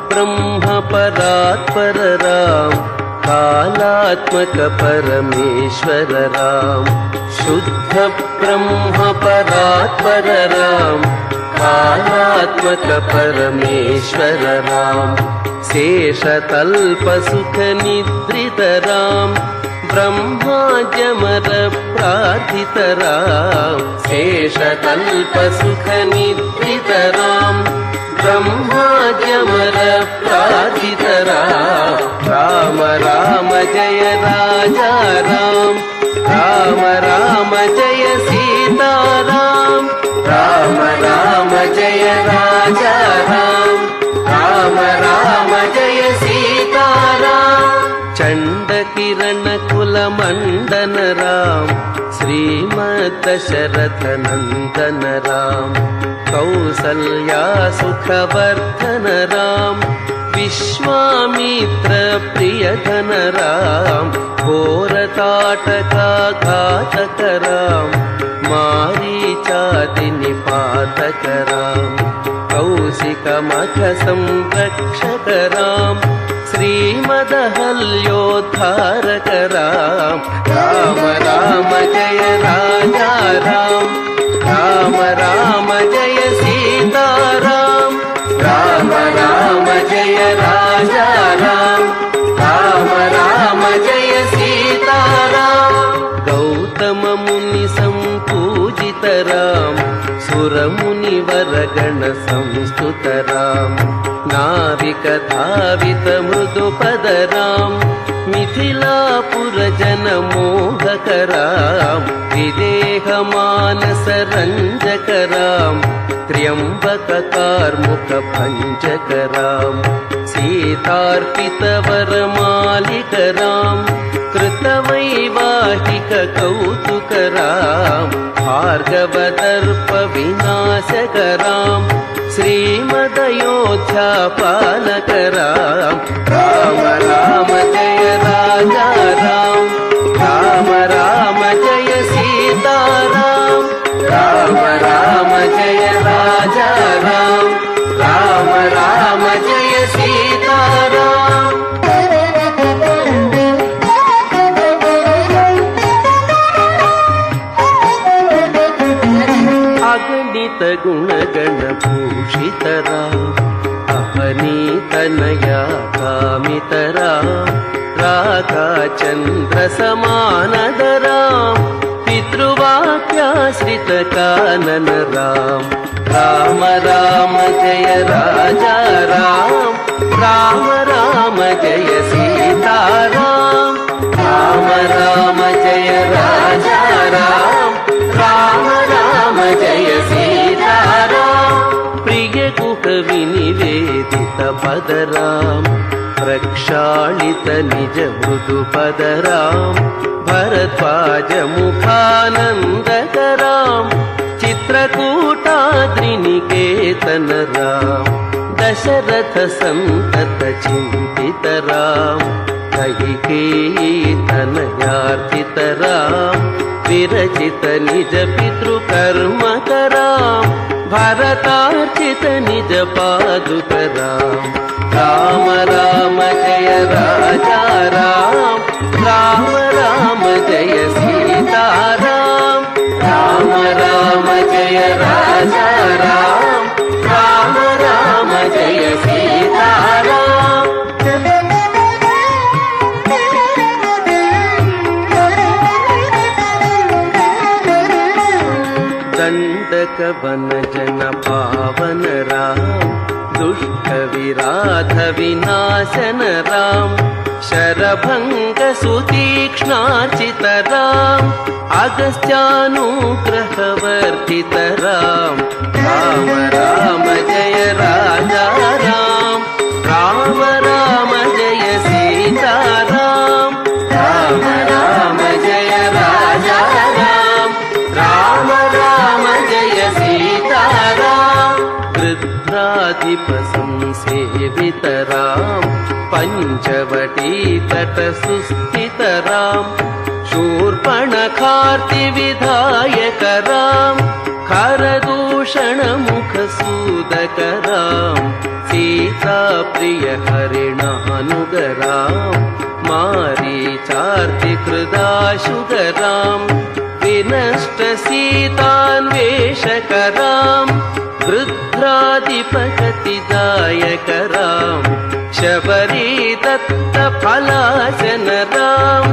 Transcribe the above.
ब्रह्म परात्पर राम, कालात्मक परमेश्वर राम। शुद्ध ब्रह्म परात्पर राम, कालात्मक परमेश्वर राम। शेषतल्प सुख निद्रित राम, ब्रह्माजमर प्रार्थित राम। शेषतल्प सुख निद्रित राम, ब्रह्माजमर प्रार्थित राम। राम राम जय राजा राम, राम राम जय सीता राम। राम राम जय राजा राम, राम राम जय सीता राम। चंड किरण कुल मंडन राम, श्रीमद् दशरथ नंदन राम। कौसल्या सुखवर्धन राम, विश्वामित्र प्रियधन राम। घोरताटका घातक राम, मारीचाति निपातक राम। कौशिक मख संरक्षक राम, श्रीमदहल्योद्धारक राम। राम राम जय राजा राम, राम राम जय सीता राम। राम राम जय राजा राम, राम राम जय सीता राम। गौतम मुनि संपूजित राम, सुर मुनिवर गण संस्तुत राम। नाविक धावित मृदुपद राम, मिथिलापुर जन मोहक राम। विदेह मानस रंजक राम, त्र्यंबक कार्मुक भंजक राम। सीतार्पित वर मालिक राम, कृतवैवाहिक कौतुक राम। भार्गव दर्प विनाशक राम, श्रीमदयोध्या पालक राम। राम राम जय राजा राम, राम राम जय सीता राम। राम राम जय राजा राम, राम राम जय सीता राम। अगणित गुण गण भूषित राम, अपनीतनया कामित राम। राधा चंद्र समानद राम, पितृवाक्याश्रित कानन राम। राम राम जय राजा राम, राम राम जय सीता राम। राम राम जय राजा राम, राम राम जय सीता राम। प्रिय गुह विनिवेदित पद राम, प्रक्षालित निज मृदु पद राम। भरद्वाज मुखानंदक राम, चित्रकूटाद्रिनिकेतन राम। दशरथ संतत चिंतित राम, कैकेयी तनयार्चित राम। विरचित निज पितृकर्म कराम, भरतार्चित निज पादुक राम। राम राम जय राजा राम, राम राम जय सीता राम। राम राम जय राजा राम, राम राम जय सीता राम। दंडक वन जन पावन राम, दुष्ट विराध विनाशन राम। शरभंग सुतीक्ष्णार्चित राम, अगस्त्यानुग्रह वर्धित राम। राम राम जय राजा राम, राम राम जय सीता राम। राम राम जय राजा राम, राम राम जय सीता राम। वृद्धाधिप संसेवित राम, पंचवटी तट सुस्थित राम। शूर्पणखार्ति विधायक राम, खरदूषण मुख सूदक राम। सीता प्रिय हरिणानुगराम् मारीचार्तिकृदाशुगराम् विनष्ट सीतान्वेषकराम् वृद्ध्रादिपगतिदायकराम् शबरी दत्त फलासनराम्